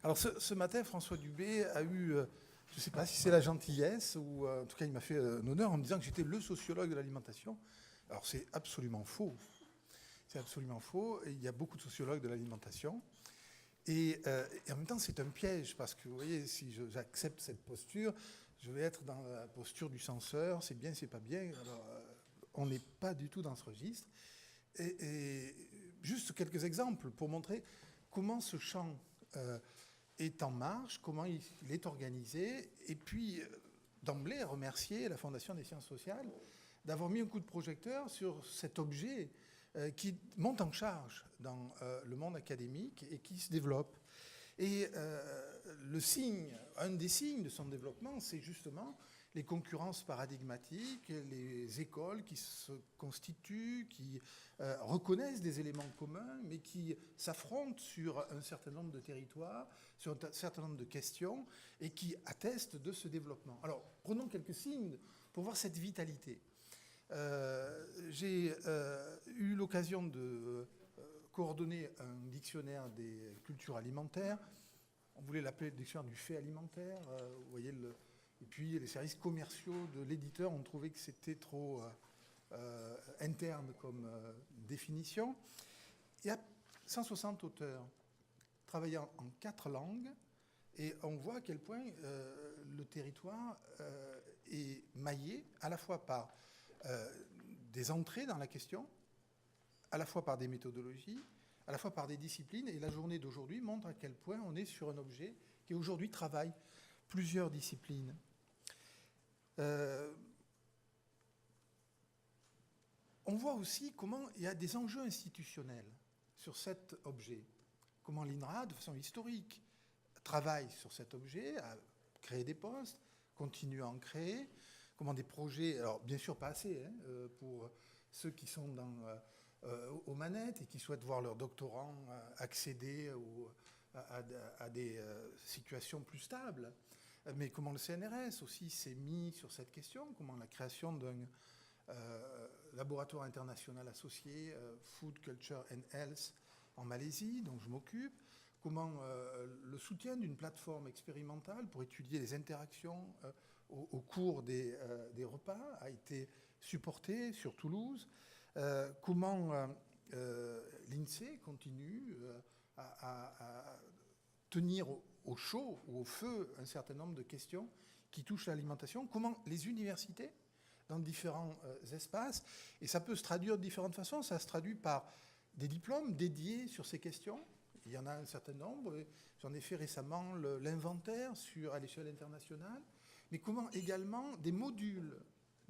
Alors ce matin, François Dubé a eu, je ne sais pas si c'est la gentillesse, ou en tout cas il m'a fait un honneur en me disant que j'étais le sociologue de l'alimentation. Alors c'est absolument faux. C'est absolument faux. Et il y a beaucoup de sociologues de l'alimentation. Et en même temps, c'est un piège, parce que vous voyez, si j'accepte cette posture, je vais être dans la posture du censeur, c'est bien, c'est pas bien. Alors, on n'est pas du tout dans ce registre. Et juste quelques exemples pour montrer comment ce champ est en marche, comment il est organisé, et puis d'emblée remercier la Fondation des sciences sociales d'avoir mis un coup de projecteur sur cet objet qui monte en charge dans le monde académique et qui se développe. Et un des signes de son développement, c'est justement les concurrences paradigmatiques, les écoles qui se constituent, qui reconnaissent des éléments communs, mais qui s'affrontent sur un certain nombre de territoires, sur un certain nombre de questions, et qui attestent de ce développement. Alors, prenons quelques signes pour voir cette vitalité. J'ai eu l'occasion de coordonner un dictionnaire des cultures alimentaires. On voulait l'appeler le dictionnaire du fait alimentaire. Vous voyez, et puis les services commerciaux de l'éditeur ont trouvé que c'était trop interne comme définition. Il y a 160 auteurs travaillant en 4 langues, et on voit à quel point le territoire est maillé à la fois par des entrées dans la question, à la fois par des méthodologies, à la fois par des disciplines. Et la journée d'aujourd'hui montre à quel point on est sur un objet qui aujourd'hui travaille plusieurs disciplines. On voit aussi comment il y a des enjeux institutionnels sur cet objet. Comment l'INRA, de façon historique, travaille sur cet objet, a créé des postes, continue à en créer. Comment des projets, alors bien sûr pas assez, pour ceux qui sont aux manettes et qui souhaitent voir leurs doctorants accéder à des situations plus stables. Mais comment le CNRS aussi s'est mis sur cette question, comment la création d'un laboratoire international associé, Food, Culture and Health, en Malaisie, dont je m'occupe, comment le soutien d'une plateforme expérimentale pour étudier les interactions au cours des repas a été supporté sur Toulouse, comment l'INSEE continue à tenir au chaud ou au feu un certain nombre de questions qui touchent à l'alimentation, comment les universités, dans différents espaces, et ça peut se traduire de différentes façons, ça se traduit par des diplômes dédiés sur ces questions. Il y en a un certain nombre, j'en ai fait récemment l'inventaire à l'échelle internationale, mais comment également des modules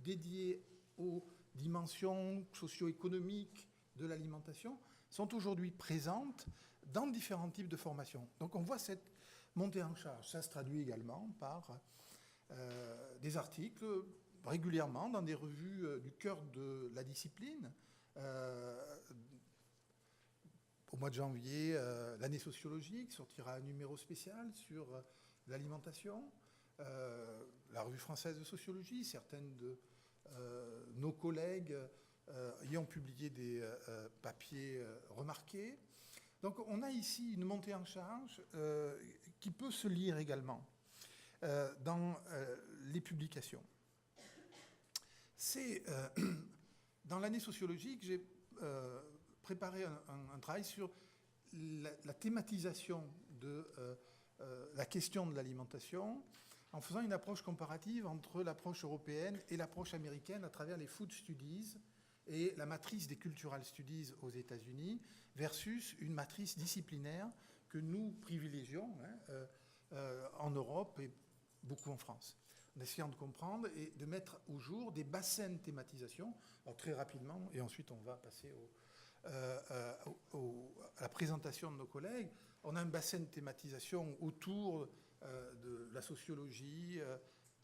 dédiés aux dimensions socio-économiques de l'alimentation sont aujourd'hui présentes dans différents types de formations. Donc on voit cette montée en charge. Ça se traduit également par des articles régulièrement dans des revues du cœur de la discipline. Au mois de janvier, l'année sociologique sortira un numéro spécial sur l'alimentation. La revue française de sociologie, certaines de nos collègues y ont publié des papiers remarqués. Donc on a ici une montée en charge qui peut se lire également dans les publications. C'est dans l'année sociologique, j'ai préparé un travail sur la thématisation de la question de l'alimentation en faisant une approche comparative entre l'approche européenne et l'approche américaine à travers les food studies et la matrice des cultural studies aux États-Unis versus une matrice disciplinaire que nous privilégions en Europe et beaucoup en France, en essayant de comprendre et de mettre au jour des bassins de thématisation, alors très rapidement, et ensuite on va passer à la présentation de nos collègues. On a un bassin de thématisation autour de la sociologie,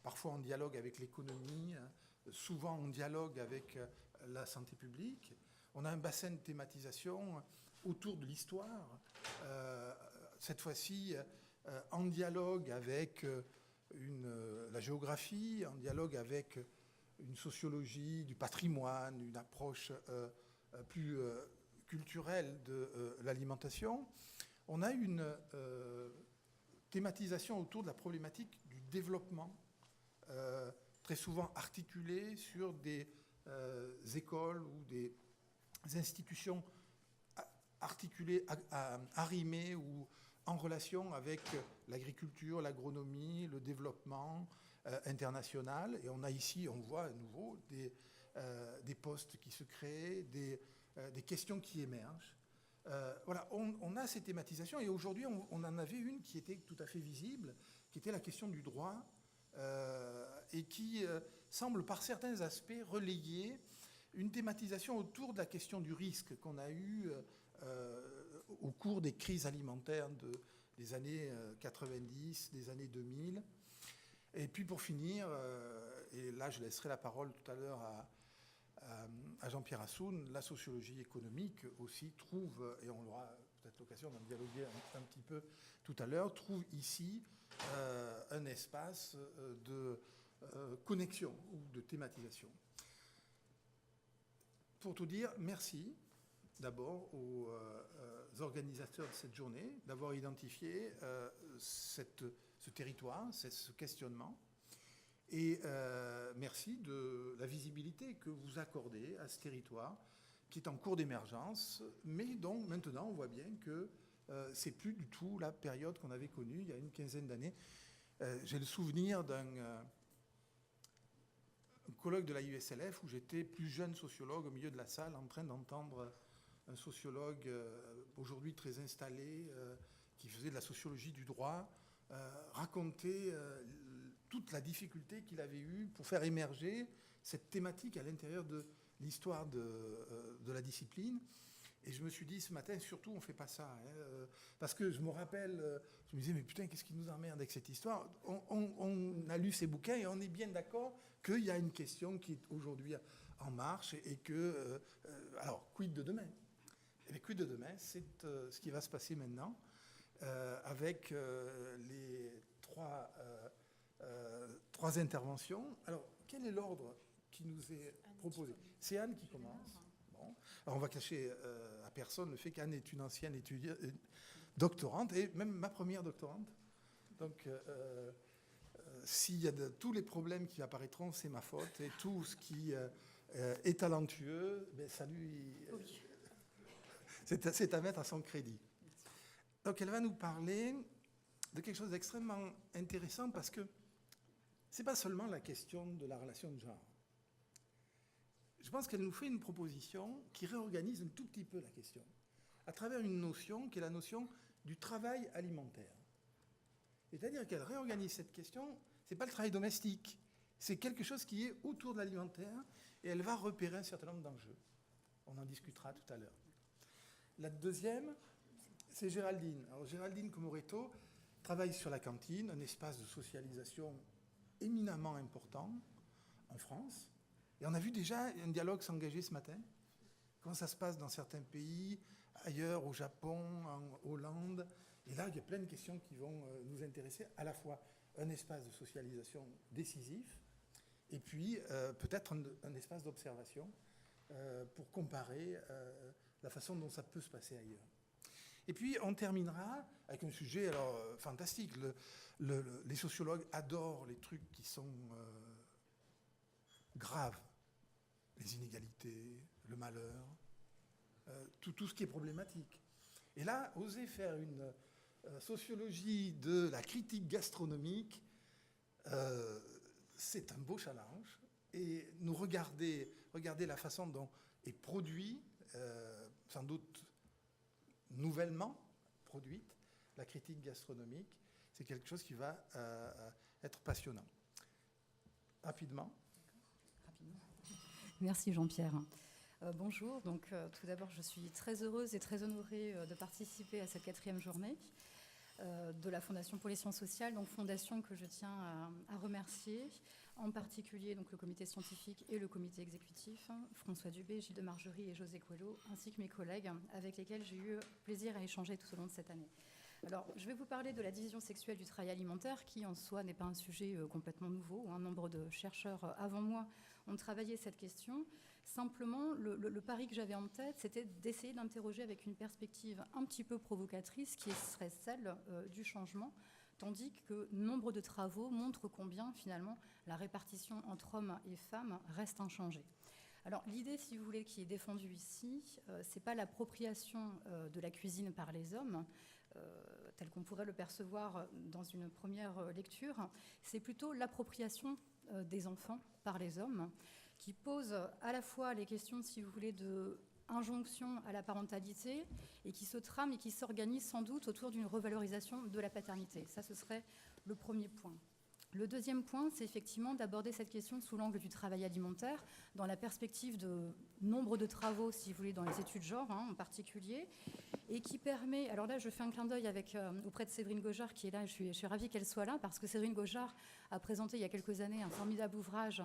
parfois en dialogue avec l'économie, souvent en dialogue avec la santé publique. On a un bassin de thématisation autour de l'histoire, cette fois-ci en dialogue avec la géographie, en dialogue avec une sociologie du patrimoine, une approche plus culturelle de l'alimentation. On a une thématisation autour de la problématique du développement, très souvent articulée sur des écoles ou des institutions articulées, arrimées ou en relation avec l'agriculture, l'agronomie, le développement international. Et on a ici, on voit à nouveau des postes qui se créent, des questions qui émergent. Voilà, on a ces thématisations et aujourd'hui on en avait une qui était tout à fait visible, qui était la question du droit et qui semble par certains aspects relayer une thématisation autour de la question du risque qu'on a eu au cours des crises alimentaires des années 90, des années 2000. Et puis pour finir, et là je laisserai la parole tout à l'heure à Jean-Pierre Assoun, la sociologie économique aussi trouve, et on aura peut-être l'occasion d'en dialoguer un petit peu tout à l'heure, trouve ici un espace de connexion ou de thématisation. Pour tout dire, merci d'abord aux organisateurs de cette journée d'avoir identifié ce territoire, ce questionnement. Et merci de la visibilité que vous accordez à ce territoire qui est en cours d'émergence, mais dont maintenant on voit bien que c'est plus du tout la période qu'on avait connue il y a une quinzaine d'années. J'ai le souvenir d'un colloque de la USLF où j'étais plus jeune sociologue au milieu de la salle en train d'entendre un sociologue aujourd'hui très installé qui faisait de la sociologie du droit raconter toute la difficulté qu'il avait eue pour faire émerger cette thématique à l'intérieur de l'histoire de la discipline. Et je me suis dit ce matin, surtout, on ne fait pas ça. Hein, parce que je me rappelle, je me disais, mais putain, qu'est-ce qui nous emmerde avec cette histoire ? On a lu ces bouquins et on est bien d'accord qu'il y a une question qui est aujourd'hui en marche et que... alors, quid de demain ? Et bien, quid de demain, c'est ce qui va se passer maintenant avec les trois interventions. Alors, quel est l'ordre qui nous est proposé ? C'est Anne qui commence. Bon. Alors, on va cacher à personne le fait qu'Anne est une ancienne étudiante, doctorante, et même ma première doctorante. Donc, s'il y a tous les problèmes qui apparaîtront, c'est ma faute. Et tout ce qui est talentueux, ben, ça lui... c'est à mettre à son crédit. Donc, elle va nous parler de quelque chose d'extrêmement intéressant parce que ce n'est pas seulement la question de la relation de genre. Je pense qu'elle nous fait une proposition qui réorganise un tout petit peu la question à travers une notion qui est la notion du travail alimentaire. C'est-à-dire qu'elle réorganise cette question, ce n'est pas le travail domestique, c'est quelque chose qui est autour de l'alimentaire et elle va repérer un certain nombre d'enjeux. On en discutera tout à l'heure. La deuxième, c'est Géraldine. Alors Géraldine Comoretto travaille sur la cantine, un espace de socialisation éminemment important en France. Et on a vu déjà un dialogue s'engager ce matin. Comment ça se passe dans certains pays, ailleurs, au Japon, en Hollande. Et là, il y a plein de questions qui vont nous intéresser. À la fois un espace de socialisation décisif et puis peut-être un espace d'observation pour comparer la façon dont ça peut se passer ailleurs. Et puis, on terminera avec un sujet fantastique. Les sociologues adorent les trucs qui sont graves. Les inégalités, le malheur, tout ce qui est problématique. Et là, oser faire une sociologie de la critique gastronomique, c'est un beau challenge. Et nous regarder la façon dont est produit, sans doute nouvellement produite, la critique gastronomique, c'est quelque chose qui va être passionnant. Rapidement. Merci Jean-Pierre. Bonjour, donc tout d'abord je suis très heureuse et très honorée de participer à cette 4e journée de la Fondation pour les sciences sociales, donc fondation que je tiens à remercier, en particulier donc, le comité scientifique et le comité exécutif, François Dubé, Gilles de Margerie et José Coelho, ainsi que mes collègues avec lesquels j'ai eu plaisir à échanger tout au long de cette année. Alors, je vais vous parler de la division sexuelle du travail alimentaire, qui en soi n'est pas un sujet complètement nouveau. Un nombre de chercheurs avant moi ont travaillé cette question. Simplement, le pari que j'avais en tête, c'était d'essayer d'interroger avec une perspective un petit peu provocatrice, qui serait celle du changement, tandis que nombre de travaux montrent combien, finalement, la répartition entre hommes et femmes reste inchangée. Alors, l'idée, si vous voulez, qui est défendue ici, c'est pas l'appropriation de la cuisine par les hommes, tel qu'on pourrait le percevoir dans une première lecture, c'est plutôt l'appropriation des enfants par les hommes, qui pose à la fois les questions, si vous voulez, de injonction à la parentalité et qui se trame et qui s'organise sans doute autour d'une revalorisation de la paternité. Ça, ce serait le premier point. Le deuxième point, c'est effectivement d'aborder cette question sous l'angle du travail alimentaire, dans la perspective de nombre de travaux, si vous voulez, dans les études genre en particulier, et qui permet, alors là je fais un clin d'œil auprès de Séverine Gaujard qui est là, je suis ravie qu'elle soit là, parce que Séverine Gaujard a présenté il y a quelques années un formidable ouvrage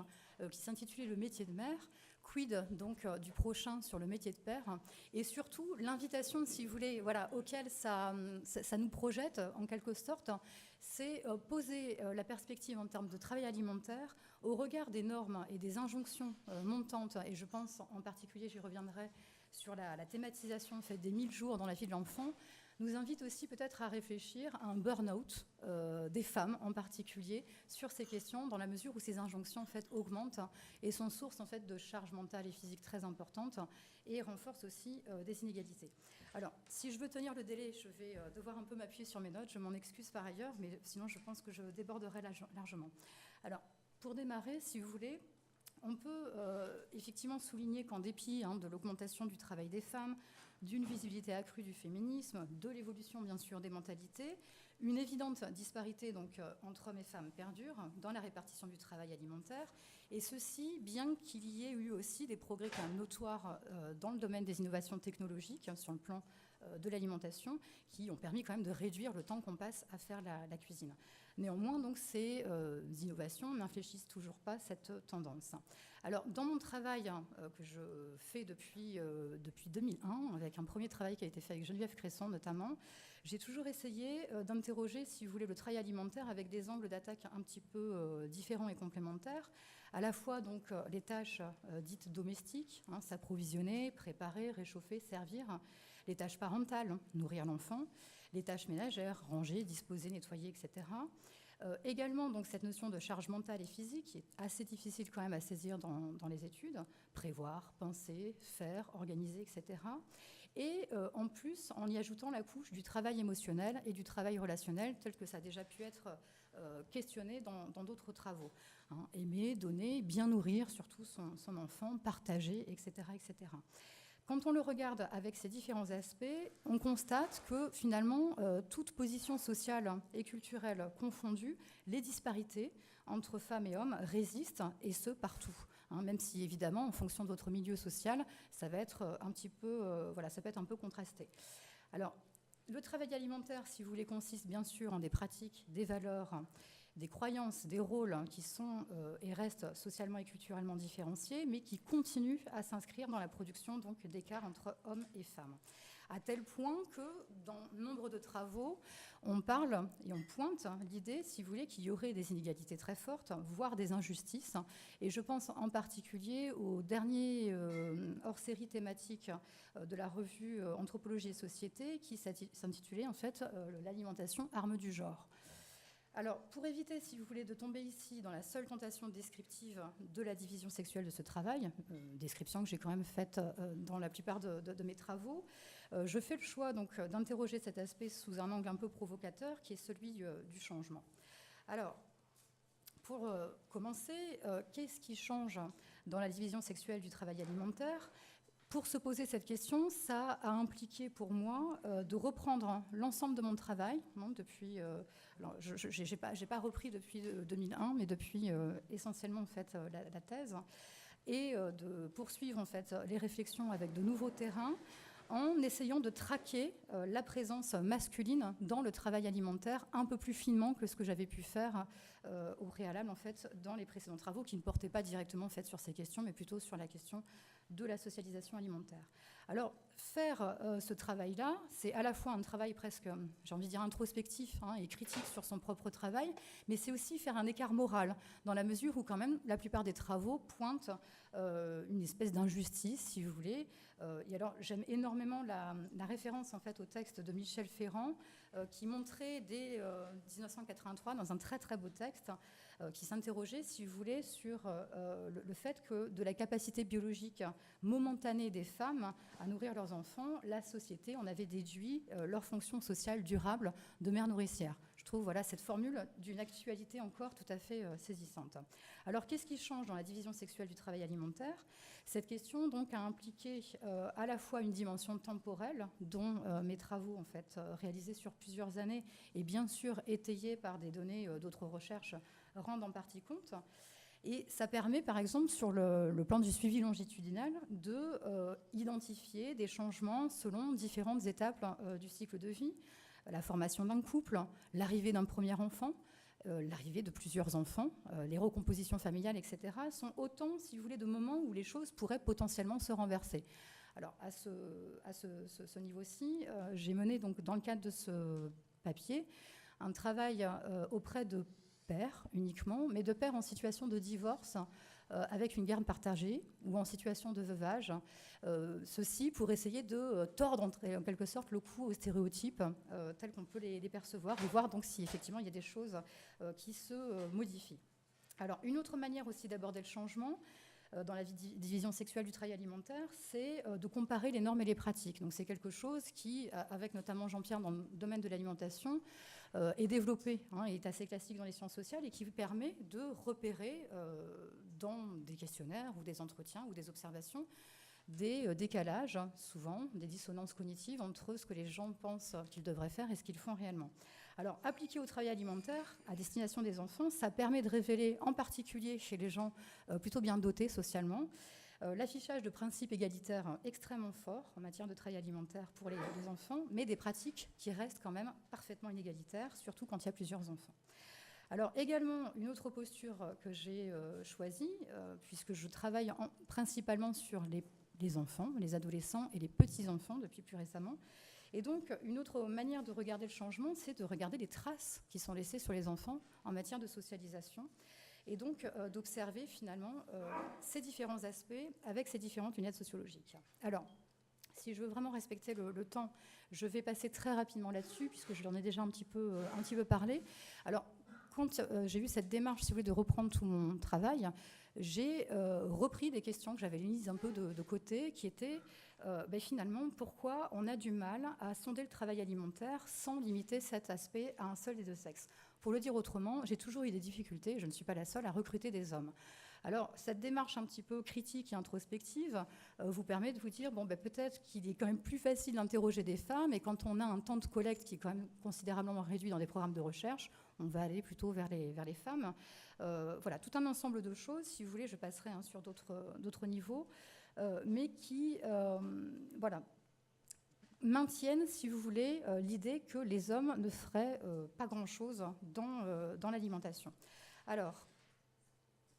qui s'intitulait « Le métier de mère ». Quid donc du prochain sur le métier de père, et surtout l'invitation, si vous voulez, voilà, auquel ça nous projette en quelque sorte, c'est poser la perspective en termes de travail alimentaire au regard des normes et des injonctions montantes, et je pense en particulier, j'y reviendrai, sur la thématisation faite des 1000 jours dans la vie de l'enfant, nous invite aussi peut-être à réfléchir à un burn-out des femmes en particulier sur ces questions, dans la mesure où ces injonctions en fait augmentent et sont source en fait de charges mentales et physiques très importantes et renforcent aussi des inégalités. Alors, si je veux tenir le délai, je vais devoir un peu m'appuyer sur mes notes. Je m'en excuse par ailleurs, mais sinon je pense que je déborderai largement. Alors, pour démarrer, si vous voulez, on peut effectivement souligner qu'en dépit de l'augmentation du travail des femmes, d'une visibilité accrue du féminisme, de l'évolution bien sûr des mentalités, une évidente disparité donc entre hommes et femmes perdure dans la répartition du travail alimentaire, et ceci bien qu'il y ait eu aussi des progrès quand même notoires dans le domaine des innovations technologiques sur le plan de l'alimentation, qui ont permis quand même de réduire le temps qu'on passe à faire la cuisine. Néanmoins, donc, ces innovations n'infléchissent toujours pas cette tendance. Alors, dans mon travail que je fais depuis 2001, avec un premier travail qui a été fait avec Geneviève Cresson notamment, j'ai toujours essayé d'interroger, si vous voulez, le travail alimentaire avec des angles d'attaque un petit peu différents et complémentaires. À la fois donc les tâches dites domestiques, s'approvisionner, préparer, réchauffer, servir, les tâches parentales, nourrir l'enfant, les tâches ménagères, ranger, disposer, nettoyer, etc. Également, donc, cette notion de charge mentale et physique qui est assez difficile quand même à saisir dans les études, prévoir, penser, faire, organiser, etc. Et en plus, en y ajoutant la couche du travail émotionnel et du travail relationnel, tel que ça a déjà pu être questionné dans d'autres travaux. Aimer, donner, bien nourrir surtout son enfant, partager, etc., etc. Quand on le regarde avec ces différents aspects, on constate que finalement, toute position sociale et culturelle confondue, les disparités entre femmes et hommes résistent, et ce, partout. Même si, évidemment, en fonction de votre milieu social, ça va être un petit peu, ça peut être un peu contrasté. Alors, le travail alimentaire, si vous voulez, consiste bien sûr en des pratiques, des valeurs, des croyances, des rôles qui sont et restent socialement et culturellement différenciés, mais qui continuent à s'inscrire dans la production donc, d'écarts entre hommes et femmes. À tel point que, dans nombre de travaux, on parle et on pointe l'idée, si vous voulez, qu'il y aurait des inégalités très fortes, voire des injustices. Et je pense en particulier au dernier hors-série thématique de la revue Anthropologie et Société, qui s'intitulait en fait « L'alimentation, arme du genre ». Alors, pour éviter, si vous voulez, de tomber ici dans la seule tentation descriptive de la division sexuelle de ce travail, description que j'ai quand même faite dans la plupart de mes travaux, je fais le choix donc d'interroger cet aspect sous un angle un peu provocateur, qui est celui du changement. Alors, pour commencer, qu'est-ce qui change dans la division sexuelle du travail alimentaire ? Pour se poser cette question, ça a impliqué pour moi de reprendre l'ensemble de mon travail depuis. Alors, j'ai pas repris depuis 2001, mais depuis essentiellement en fait la thèse, et de poursuivre en fait les réflexions avec de nouveaux terrains, en essayant de traquer la présence masculine dans le travail alimentaire un peu plus finement que ce que j'avais pu faire au préalable en fait dans les précédents travaux, qui ne portaient pas directement en fait sur ces questions, mais plutôt sur la question de la socialisation alimentaire. Alors, faire ce travail-là, c'est à la fois un travail presque, j'ai envie de dire, introspectif et critique sur son propre travail, mais c'est aussi faire un écart moral, dans la mesure où quand même la plupart des travaux pointent une espèce d'injustice, si vous voulez, Et alors, j'aime énormément la référence en fait au texte de Michel Ferrand, qui montrait dès 1983, dans un très très beau texte, qui s'interrogeait, si vous voulez, sur le fait que de la capacité biologique momentanée des femmes à nourrir leurs enfants, la société en avait déduit leur fonction sociale durable de mère nourricière. Je trouve cette formule d'une actualité encore tout à fait saisissante. Alors, qu'est-ce qui change dans la division sexuelle du travail alimentaire ? Cette question donc a impliqué à la fois une dimension temporelle, dont mes travaux en fait réalisés sur plusieurs années et bien sûr étayés par des données d'autres recherches rendent en partie compte. Et ça permet, par exemple, sur le plan du suivi longitudinal, de identifier des changements selon différentes étapes du cycle de vie, la formation d'un couple, l'arrivée d'un premier enfant, l'arrivée de plusieurs enfants, les recompositions familiales, etc., sont autant, si vous voulez, de moments où les choses pourraient potentiellement se renverser. Alors, à ce niveau-ci, j'ai mené, donc, dans le cadre de ce papier, un travail auprès de pères uniquement, mais de pères en situation de divorce, avec une garde partagée ou en situation de veuvage, ceci pour essayer de tordre en quelque sorte le cou aux stéréotypes tels qu'on peut les percevoir et voir donc si effectivement il y a des choses qui se modifient. Alors une autre manière aussi d'aborder le changement dans la division sexuelle du travail alimentaire, c'est de comparer les normes et les pratiques. Donc c'est quelque chose qui, avec notamment Jean-Pierre dans le domaine de l'alimentation, est développé, est assez classique dans les sciences sociales et qui permet de repérer dans des questionnaires ou des entretiens ou des observations des décalages, souvent des dissonances cognitives entre ce que les gens pensent qu'ils devraient faire et ce qu'ils font réellement. Alors, appliqué au travail alimentaire à destination des enfants, ça permet de révéler, en particulier chez les gens plutôt bien dotés socialement, l'affichage de principes égalitaires extrêmement forts en matière de travail alimentaire pour les enfants, mais des pratiques qui restent quand même parfaitement inégalitaires, surtout quand il y a plusieurs enfants. Alors également, une autre posture que j'ai choisie, puisque je travaille principalement sur les enfants, les adolescents et les petits-enfants depuis plus récemment. Et donc, une autre manière de regarder le changement, c'est de regarder les traces qui sont laissées sur les enfants en matière de socialisation et donc d'observer finalement ces différents aspects avec ces différentes lunettes sociologiques. Alors, si je veux vraiment respecter le temps, je vais passer très rapidement là-dessus, puisque je l'en ai déjà un petit peu parlé. Alors, quand j'ai eu cette démarche, si vous voulez, de reprendre tout mon travail, j'ai repris des questions que j'avais mises un peu de côté, qui étaient finalement pourquoi on a du mal à sonder le travail alimentaire sans limiter cet aspect à un seul des deux sexes. Pour le dire autrement, j'ai toujours eu des difficultés, je ne suis pas la seule, à recruter des hommes. Alors, cette démarche un petit peu critique et introspective vous permet de vous dire, peut-être qu'il est quand même plus facile d'interroger des femmes, et quand on a un temps de collecte qui est quand même considérablement réduit dans des programmes de recherche, on va aller plutôt vers les femmes. Voilà, tout un ensemble de choses, si vous voulez, je passerai sur d'autres niveaux, mais qui, maintiennent, si vous voulez, l'idée que les hommes ne feraient pas grand-chose dans l'alimentation. Alors,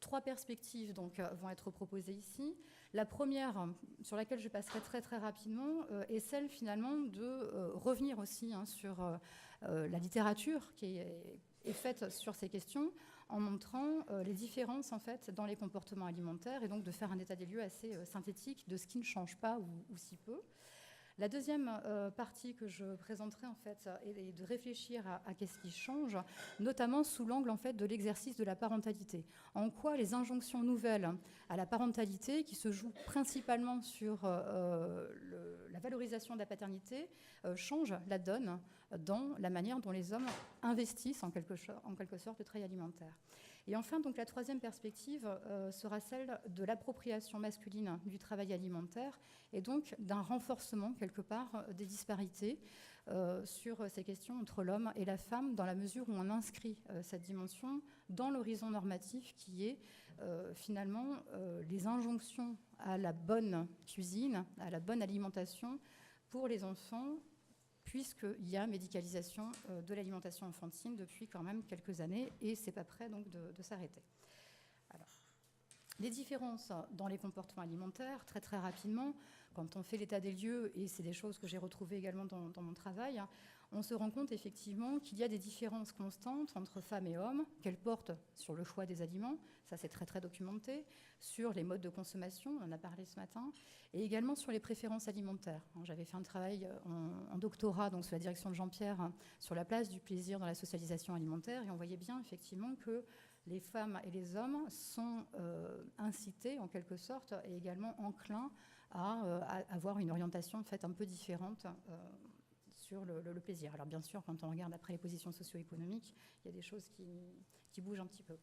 3 perspectives donc, vont être proposées ici. La première, sur laquelle je passerai très très rapidement, est celle finalement de revenir aussi sur la littérature qui est faite sur ces questions, en montrant les différences en fait dans les comportements alimentaires et donc de faire un état des lieux assez synthétique de ce qui ne change pas ou si peu. La deuxième partie que je présenterai en fait est de réfléchir à qu'est-ce qui change, notamment sous l'angle en fait de l'exercice de la parentalité. En quoi les injonctions nouvelles à la parentalité, qui se jouent principalement sur la valorisation de la paternité, changent la donne dans la manière dont les hommes investissent en quelque sorte le travail alimentaire. Et enfin, donc, la troisième perspective sera celle de l'appropriation masculine du travail alimentaire et donc d'un renforcement, quelque part, des disparités sur ces questions entre l'homme et la femme, dans la mesure où on inscrit cette dimension dans l'horizon normatif qui est finalement les injonctions à la bonne cuisine, à la bonne alimentation pour les enfants, puisqu'il y a médicalisation de l'alimentation enfantine depuis quand même quelques années, et c'est pas prêt donc de s'arrêter. Alors, les différences dans les comportements alimentaires, très très rapidement, quand on fait l'état des lieux, et c'est des choses que j'ai retrouvées également dans mon travail, on se rend compte effectivement qu'il y a des différences constantes entre femmes et hommes, qu'elles portent sur le choix des aliments, ça c'est très très documenté, sur les modes de consommation, on en a parlé ce matin, et également sur les préférences alimentaires. J'avais fait un travail en doctorat, donc sous la direction de Jean-Pierre, sur la place du plaisir dans la socialisation alimentaire, et on voyait bien effectivement que les femmes et les hommes sont incités en quelque sorte et également enclins à avoir une orientation en fait, un peu différente sur le plaisir. Alors bien sûr, quand on regarde après les positions socio-économiques, il y a des choses qui bougent un petit peu.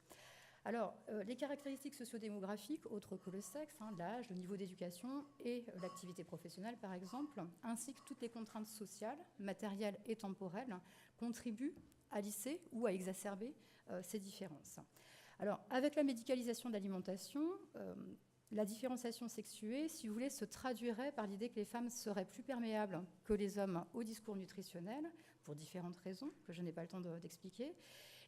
Alors, les caractéristiques sociodémographiques, autres que le sexe, l'âge, le niveau d'éducation et l'activité professionnelle, par exemple, ainsi que toutes les contraintes sociales, matérielles et temporelles, contribuent à lisser ou à exacerber ces différences. Alors, avec la médicalisation de l'alimentation, la différenciation sexuée, si vous voulez, se traduirait par l'idée que les femmes seraient plus perméables que les hommes au discours nutritionnel, pour différentes raisons que je n'ai pas le temps d'expliquer.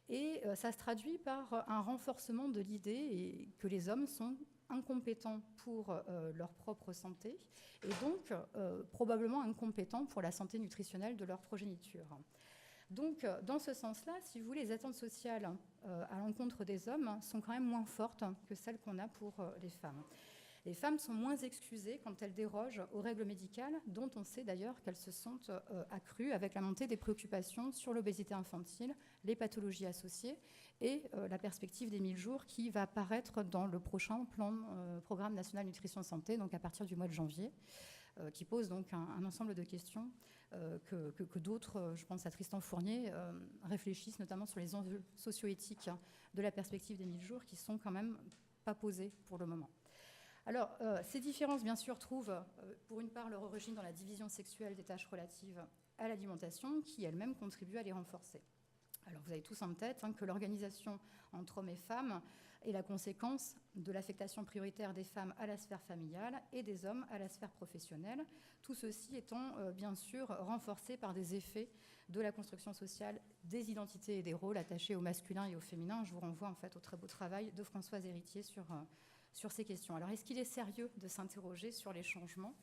Et ça se traduit par un renforcement de l'idée que les hommes sont incompétents pour leur propre santé et donc probablement incompétents pour la santé nutritionnelle de leur progéniture. Donc, dans ce sens-là, si vous voulez, les attentes sociales à l'encontre des hommes sont quand même moins fortes que celles qu'on a pour les femmes. Les femmes sont moins excusées quand elles dérogent aux règles médicales, dont on sait d'ailleurs qu'elles se sont accrues avec la montée des préoccupations sur l'obésité infantile, les pathologies associées et la perspective des 1000 jours qui va apparaître dans le prochain programme national nutrition santé, donc à partir du mois de janvier, qui pose donc un ensemble de questions que d'autres, je pense à Tristan Fournier, réfléchissent notamment sur les enjeux socio-éthiques de la perspective des 1000 jours qui sont quand même pas posés pour le moment. Alors, ces différences, bien sûr, trouvent pour une part leur origine dans la division sexuelle des tâches relatives à l'alimentation, qui elle-même contribue à les renforcer. Alors, vous avez tous en tête que l'organisation entre hommes et femmes est la conséquence de l'affectation prioritaire des femmes à la sphère familiale et des hommes à la sphère professionnelle, tout ceci étant bien sûr renforcé par des effets de la construction sociale des identités et des rôles attachés au masculin et au féminin. Je vous renvoie en fait au très beau travail de Françoise Héritier sur ces questions. Alors, est-ce qu'il est sérieux de s'interroger sur les changements ?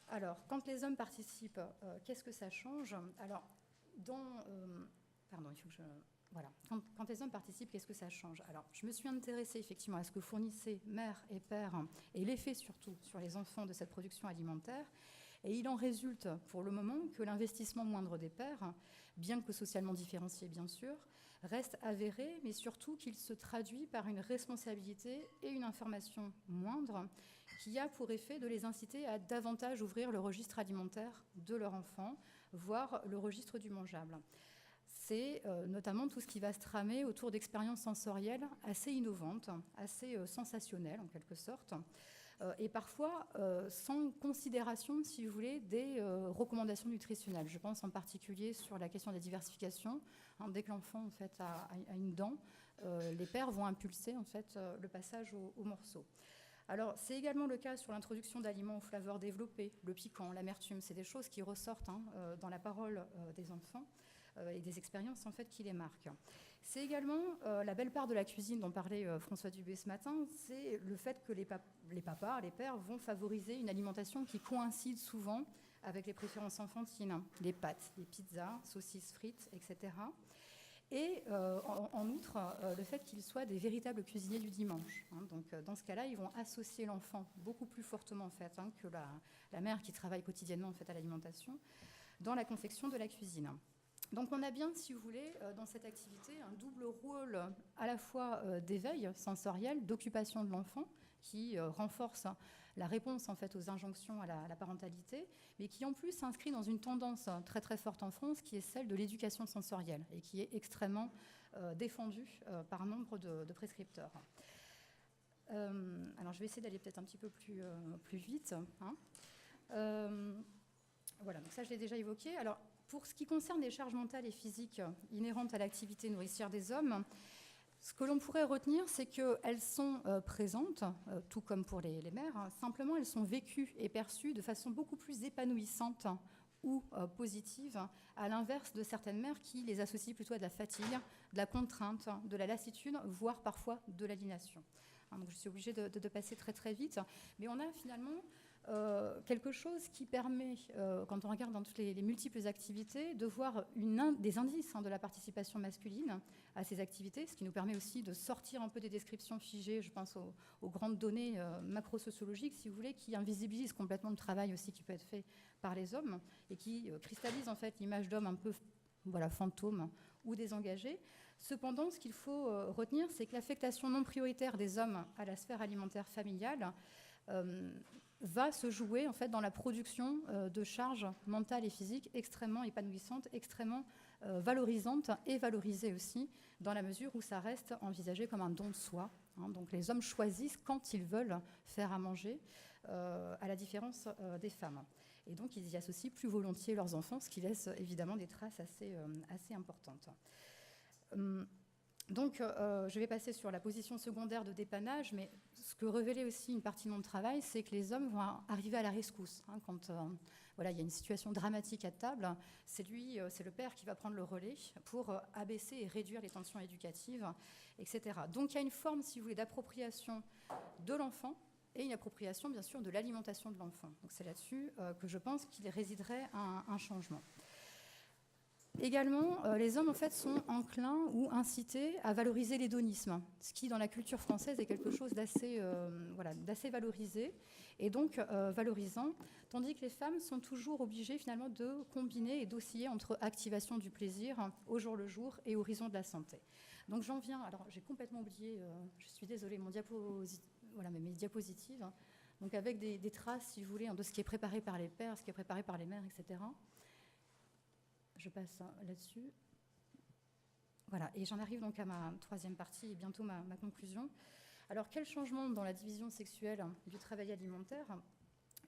Alors, quand les hommes participent, qu'est-ce que ça change ? Alors, il faut que je... Voilà. Quand les hommes participent, qu'est-ce que ça change ? Alors, je me suis intéressée effectivement à ce que fournissaient mères et pères et l'effet surtout sur les enfants de cette production alimentaire. Et il en résulte pour le moment que l'investissement moindre des pères, bien que socialement différencié bien sûr, reste avéré, mais surtout qu'il se traduit par une responsabilité et une information moindre qui a pour effet de les inciter à davantage ouvrir le registre alimentaire de leur enfant, voire le registre du mangeable. C'est notamment tout ce qui va se tramer autour d'expériences sensorielles assez innovantes, assez sensationnelles en quelque sorte, et parfois sans considération, si vous voulez, des recommandations nutritionnelles. Je pense en particulier sur la question de la diversification. Dès que l'enfant en fait, a une dent, les pères vont impulser en fait, le passage au morceau. Alors, c'est également le cas sur l'introduction d'aliments aux flaveurs développées, le piquant, l'amertume. C'est des choses qui ressortent dans la parole des enfants et des expériences en fait, qui les marquent. C'est également la belle part de la cuisine dont parlait François Dubé ce matin, c'est le fait que les papas, les pères vont favoriser une alimentation qui coïncide souvent avec les préférences enfantines, les pâtes, les pizzas, saucisses frites, etc. Et en outre, le fait qu'ils soient des véritables cuisiniers du dimanche. Donc, dans ce cas-là, ils vont associer l'enfant beaucoup plus fortement en fait, que la mère qui travaille quotidiennement en fait, à l'alimentation dans la confection de la cuisine. Donc on a bien, si vous voulez, dans cette activité, un double rôle à la fois d'éveil sensoriel, d'occupation de l'enfant, qui renforce la réponse en fait, aux injonctions à la parentalité, mais qui en plus s'inscrit dans une tendance très très forte en France, qui est celle de l'éducation sensorielle, et qui est extrêmement défendue par nombre de prescripteurs. Alors je vais essayer d'aller peut-être un petit peu plus vite. Voilà, donc ça je l'ai déjà évoqué. Alors, pour ce qui concerne les charges mentales et physiques inhérentes à l'activité nourricière des hommes, ce que l'on pourrait retenir, c'est qu'elles sont présentes, tout comme pour les mères, simplement elles sont vécues et perçues de façon beaucoup plus épanouissante ou positive, à l'inverse de certaines mères qui les associent plutôt à de la fatigue, de la contrainte, de la lassitude, voire parfois de l'aliénation. Donc je suis obligée de passer très très vite, mais on a finalement quelque chose qui permet, quand on regarde dans toutes les multiples activités, de voir des indices de la participation masculine à ces activités, ce qui nous permet aussi de sortir un peu des descriptions figées, je pense aux grandes données macrosociologiques, si vous voulez, qui invisibilisent complètement le travail aussi qui peut être fait par les hommes et qui cristallisent en fait l'image d'homme un peu fantôme ou désengagé. Cependant, ce qu'il faut retenir, c'est que l'affectation non prioritaire des hommes à la sphère alimentaire familiale va se jouer en fait dans la production de charges mentales et physiques extrêmement épanouissantes, extrêmement valorisantes et valorisées aussi, dans la mesure où ça reste envisagé comme un don de soi. Donc les hommes choisissent quand ils veulent faire à manger, à la différence des femmes. Et donc ils y associent plus volontiers leurs enfants, ce qui laisse évidemment des traces assez importantes. Donc, je vais passer sur la position secondaire de dépannage, mais ce que révélait aussi une partie de mon travail, c'est que les hommes vont arriver à la rescousse. Quand il y a une situation dramatique à table, c'est le père qui va prendre le relais pour abaisser et réduire les tensions éducatives, etc. Donc, il y a une forme, si vous voulez, d'appropriation de l'enfant et une appropriation, bien sûr, de l'alimentation de l'enfant. Donc, c'est là-dessus que je pense qu'il résiderait un changement. Également, les hommes en fait sont enclins ou incités à valoriser l'hédonisme, ce qui dans la culture française est quelque chose d'assez valorisé et donc valorisant, tandis que les femmes sont toujours obligées finalement de combiner et d'osciller entre activation du plaisir au jour le jour et horizon de la santé. Donc j'en viens, alors j'ai complètement oublié, je suis désolée, mes diapositives, donc avec des traces, si vous voulez, de ce qui est préparé par les pères, ce qui est préparé par les mères, etc. Je passe là-dessus. Voilà, et j'en arrive donc à ma troisième partie et bientôt ma conclusion. Alors, quel changement dans la division sexuelle du travail alimentaire ?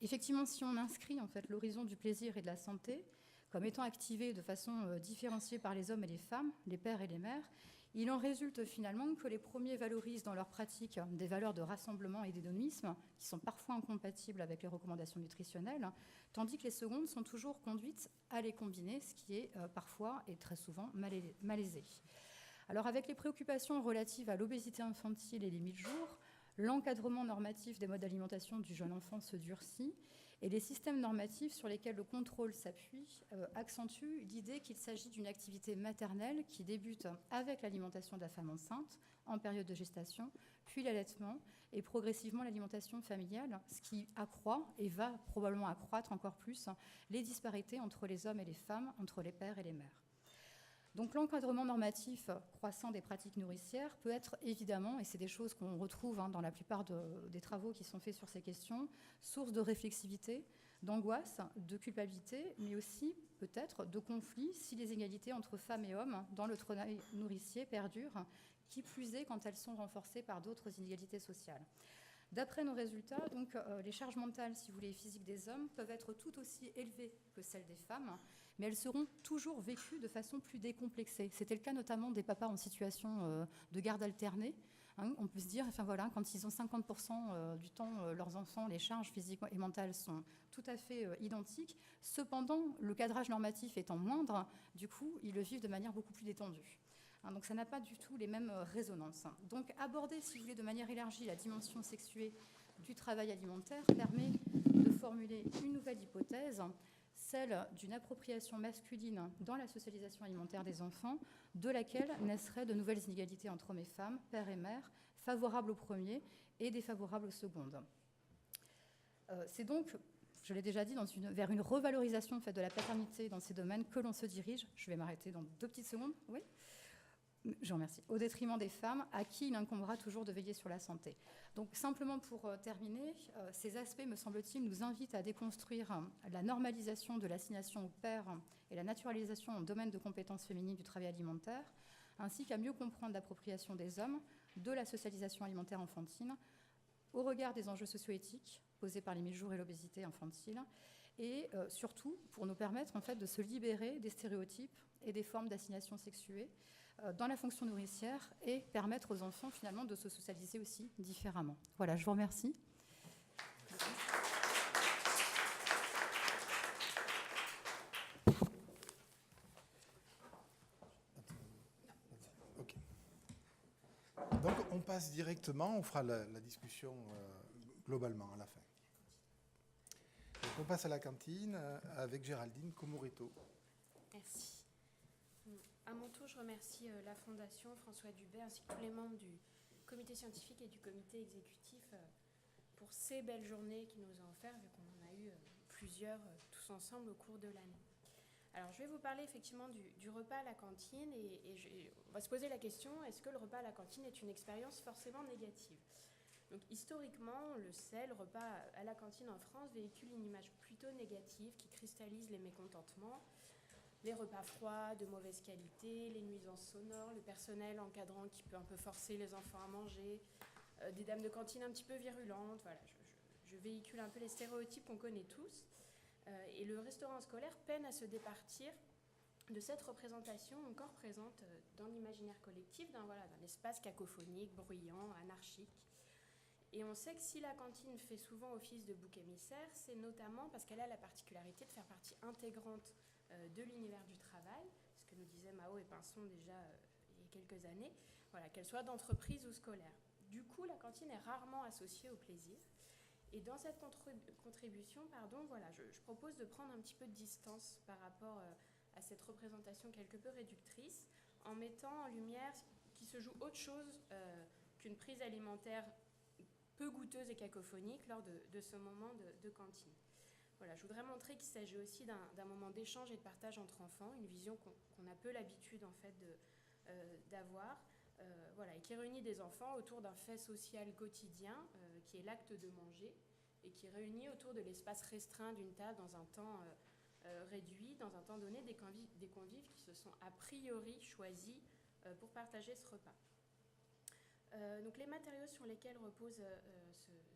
Effectivement, si on inscrit en fait l'horizon du plaisir et de la santé comme étant activé de façon différenciée par les hommes et les femmes, les pères et les mères, il en résulte finalement que les premiers valorisent dans leur pratique des valeurs de rassemblement et d'hédonisme qui sont parfois incompatibles avec les recommandations nutritionnelles, tandis que les secondes sont toujours conduites à les combiner, ce qui est parfois et très souvent malaisé. Alors avec les préoccupations relatives à l'obésité infantile et les 1000 jours, l'encadrement normatif des modes d'alimentation du jeune enfant se durcit et les systèmes normatifs sur lesquels le contrôle s'appuie accentuent l'idée qu'il s'agit d'une activité maternelle qui débute avec l'alimentation de la femme enceinte en période de gestation, puis l'allaitement et progressivement l'alimentation familiale, ce qui accroît et va probablement accroître encore plus les disparités entre les hommes et les femmes, entre les pères et les mères. Donc l'encadrement normatif croissant des pratiques nourricières peut être évidemment, et c'est des choses qu'on retrouve dans la plupart des travaux qui sont faits sur ces questions, source de réflexivité, d'angoisse, de culpabilité, mais aussi peut-être de conflits si les inégalités entre femmes et hommes dans le travail nourricier perdurent, qui plus est quand elles sont renforcées par d'autres inégalités sociales. D'après nos résultats, donc, les charges mentales, si vous voulez, physiques des hommes peuvent être tout aussi élevées que celles des femmes, mais elles seront toujours vécues de façon plus décomplexée. C'était le cas notamment des papas en situation de garde alternée. On peut se dire, quand ils ont 50% du temps, leurs enfants, les charges physiques et mentales sont tout à fait identiques. Cependant, le cadrage normatif étant moindre, du coup, ils le vivent de manière beaucoup plus détendue. Donc ça n'a pas du tout les mêmes résonances. Donc aborder, si vous voulez, de manière élargie la dimension sexuée du travail alimentaire permet de formuler une nouvelle hypothèse, celle d'une appropriation masculine dans la socialisation alimentaire des enfants, de laquelle naisseraient de nouvelles inégalités entre hommes et femmes, père et mère, favorables au premier et défavorables aux secondes. C'est donc, je l'ai déjà dit, vers une revalorisation en fait, de la paternité dans ces domaines que l'on se dirige. Je vais m'arrêter dans 2 petites secondes. Oui ? Je vous remercie. Au détriment des femmes, à qui il incombera toujours de veiller sur la santé. Donc, simplement pour terminer, ces aspects, me semble-t-il, nous invitent à déconstruire la normalisation de l'assignation au père et la naturalisation en domaine de compétences féminines du travail alimentaire, ainsi qu'à mieux comprendre l'appropriation des hommes de la socialisation alimentaire enfantine au regard des enjeux socio-éthiques posés par les 1000 jours et l'obésité infantile, et surtout pour nous permettre en fait, de se libérer des stéréotypes et des formes d'assignation sexuée dans la fonction nourricière et permettre aux enfants finalement de se socialiser aussi différemment. Voilà, je vous remercie. Ok. Donc on passe directement, on fera la discussion globalement à la fin. On passe à la cantine avec Géraldine Comoretto. Merci. À mon tour, je remercie la Fondation François Dubé ainsi que tous les membres du comité scientifique et du comité exécutif pour ces belles journées qu'ils nous ont offertes, vu qu'on en a eu plusieurs tous ensemble au cours de l'année. Alors, je vais vous parler effectivement du repas à la cantine et on va se poser la question, est-ce que le repas à la cantine est une expérience forcément négative ? Donc, historiquement, on le sait, le repas à la cantine en France véhicule une image plutôt négative qui cristallise les mécontentements. Les repas froids, de mauvaise qualité, les nuisances sonores, le personnel encadrant qui peut un peu forcer les enfants à manger, des dames de cantine un petit peu virulentes. Voilà, je véhicule un peu les stéréotypes qu'on connaît tous. Et le restaurant scolaire peine à se départir de cette représentation encore présente dans l'imaginaire collectif d'un espace cacophonique, bruyant, anarchique. Et on sait que si la cantine fait souvent office de bouc émissaire, c'est notamment parce qu'elle a la particularité de faire partie intégrante de l'univers du travail, ce que nous disaient Mao et Pinson déjà il y a quelques années, qu'elle soit d'entreprise ou scolaire. Du coup, la cantine est rarement associée au plaisir. Et dans cette contribution, je propose de prendre un petit peu de distance par rapport à cette représentation quelque peu réductrice, en mettant en lumière qu'il se joue autre chose qu'une prise alimentaire peu goûteuse et cacophonique lors de ce moment de cantine. Je voudrais montrer qu'il s'agit aussi d'un moment d'échange et de partage entre enfants, une vision qu'on a peu l'habitude en fait d'avoir, et qui réunit des enfants autour d'un fait social quotidien qui est l'acte de manger et qui réunit autour de l'espace restreint d'une table dans un temps réduit, dans un temps donné, des convives qui se sont a priori choisis pour partager ce repas. Donc les matériaux sur lesquels repose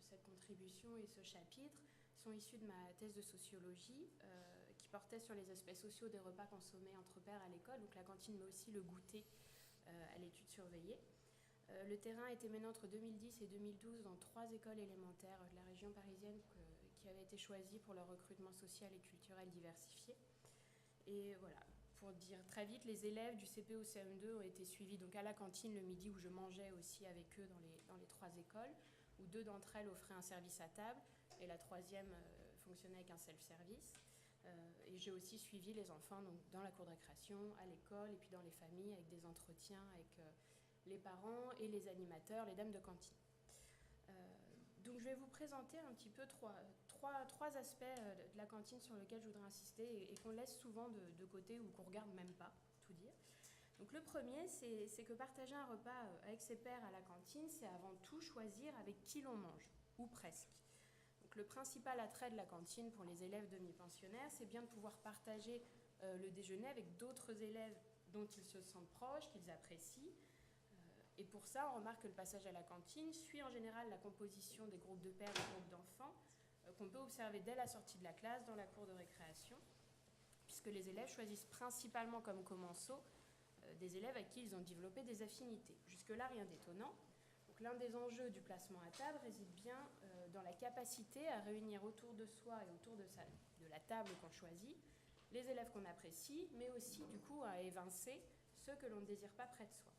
cette contribution et ce chapitre sont issus de ma thèse de sociologie qui portait sur les aspects sociaux des repas consommés entre pairs à l'école, donc la cantine mais aussi le goûter à l'étude surveillée. Le terrain a été mené entre 2010 et 2012 dans 3 écoles élémentaires de la région parisienne qui avaient été choisies pour leur recrutement social et culturel diversifié. Et pour dire très vite, les élèves du CP au CM2 ont été suivis donc à la cantine le midi où je mangeais aussi avec eux dans les 3 écoles, où 2 d'entre elles offraient un service à table et la 3e fonctionnait avec un self-service. Et j'ai aussi suivi les enfants donc, dans la cour de récréation, à l'école et puis dans les familles avec des entretiens avec les parents et les animateurs, les dames de cantine. Donc je vais vous présenter un petit peu trois aspects de la cantine sur lesquels je voudrais insister et qu'on laisse souvent de côté ou qu'on ne regarde même pas, tout dire. Donc le premier, c'est que partager un repas avec ses pairs à la cantine, c'est avant tout choisir avec qui l'on mange, ou presque. Donc le principal attrait de la cantine pour les élèves demi-pensionnaires, c'est bien de pouvoir partager le déjeuner avec d'autres élèves dont ils se sentent proches, qu'ils apprécient. Et pour ça, on remarque que le passage à la cantine suit en général la composition des groupes de pairs, des groupes d'enfants, qu'on peut observer dès la sortie de la classe dans la cour de récréation, puisque les élèves choisissent principalement comme commensaux des élèves à qui ils ont développé des affinités. Jusque-là, rien d'étonnant. Donc, l'un des enjeux du placement à table réside bien dans la capacité à réunir autour de soi et autour de la table qu'on choisit les élèves qu'on apprécie, mais aussi du coup à évincer ceux que l'on ne désire pas près de soi.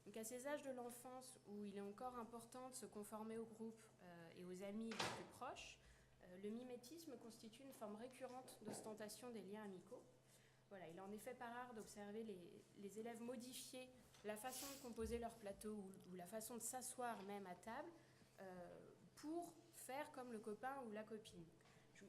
Donc à ces âges de l'enfance où il est encore important de se conformer au groupe et aux amis les plus proches, le mimétisme constitue une forme récurrente d'ostentation des liens amicaux. Il est en effet pas rare d'observer les élèves modifier la façon de composer leur plateau ou la façon de s'asseoir même à table pour faire comme le copain ou la copine.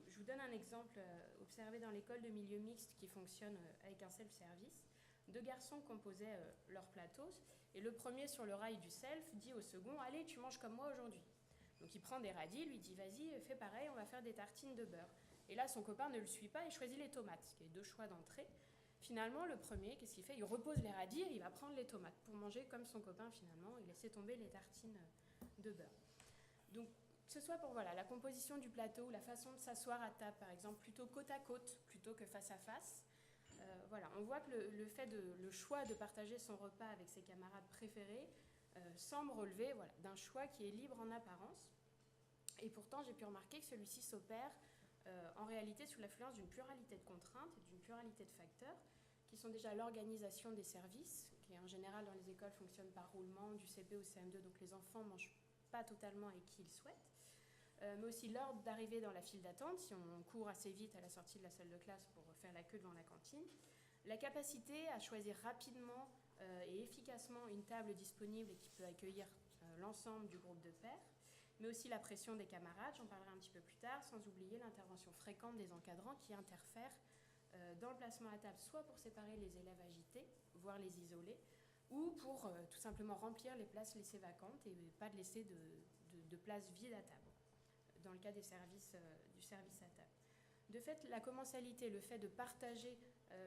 Je vous donne un exemple observé dans l'école de milieu mixte qui fonctionne avec un self-service. 2 garçons composaient leur plateau et le premier sur le rail du self dit au second « Allez, tu manges comme moi aujourd'hui ». Donc il prend des radis, lui dit « Vas-y, fais pareil, on va faire des tartines de beurre ». Et là, son copain ne le suit pas et choisit les tomates, ce qui est 2 choix d'entrée. Finalement, le premier, qu'est-ce qu'il fait ? Il repose les radis et il va prendre les tomates pour manger comme son copain finalement et laisser tomber les tartines de beurre. Donc, que ce soit pour la composition du plateau, la façon de s'asseoir à table, par exemple, plutôt côte à côte plutôt que face à face, on voit que le choix de partager son repas avec ses camarades préférés semble relever d'un choix qui est libre en apparence. Et pourtant, j'ai pu remarquer que celui-ci s'opère en réalité sous l'influence d'une pluralité de contraintes et d'une pluralité de facteurs qui sont déjà l'organisation des services, qui en général dans les écoles fonctionne par roulement du CP au CM2, donc les enfants ne mangent pas totalement avec qui ils souhaitent. mais aussi l'ordre d'arrivée dans la file d'attente, si on court assez vite à la sortie de la salle de classe pour faire la queue devant la cantine, la capacité à choisir rapidement et efficacement une table disponible et qui peut accueillir l'ensemble du groupe de pairs, mais aussi la pression des camarades, j'en parlerai un petit peu plus tard, sans oublier l'intervention fréquente des encadrants qui interfèrent dans le placement à table, soit pour séparer les élèves agités, voire les isoler, ou pour tout simplement remplir les places laissées vacantes et pas de laisser de places vides à table, dans le cas du service à table. De fait, la commensalité, le fait de partager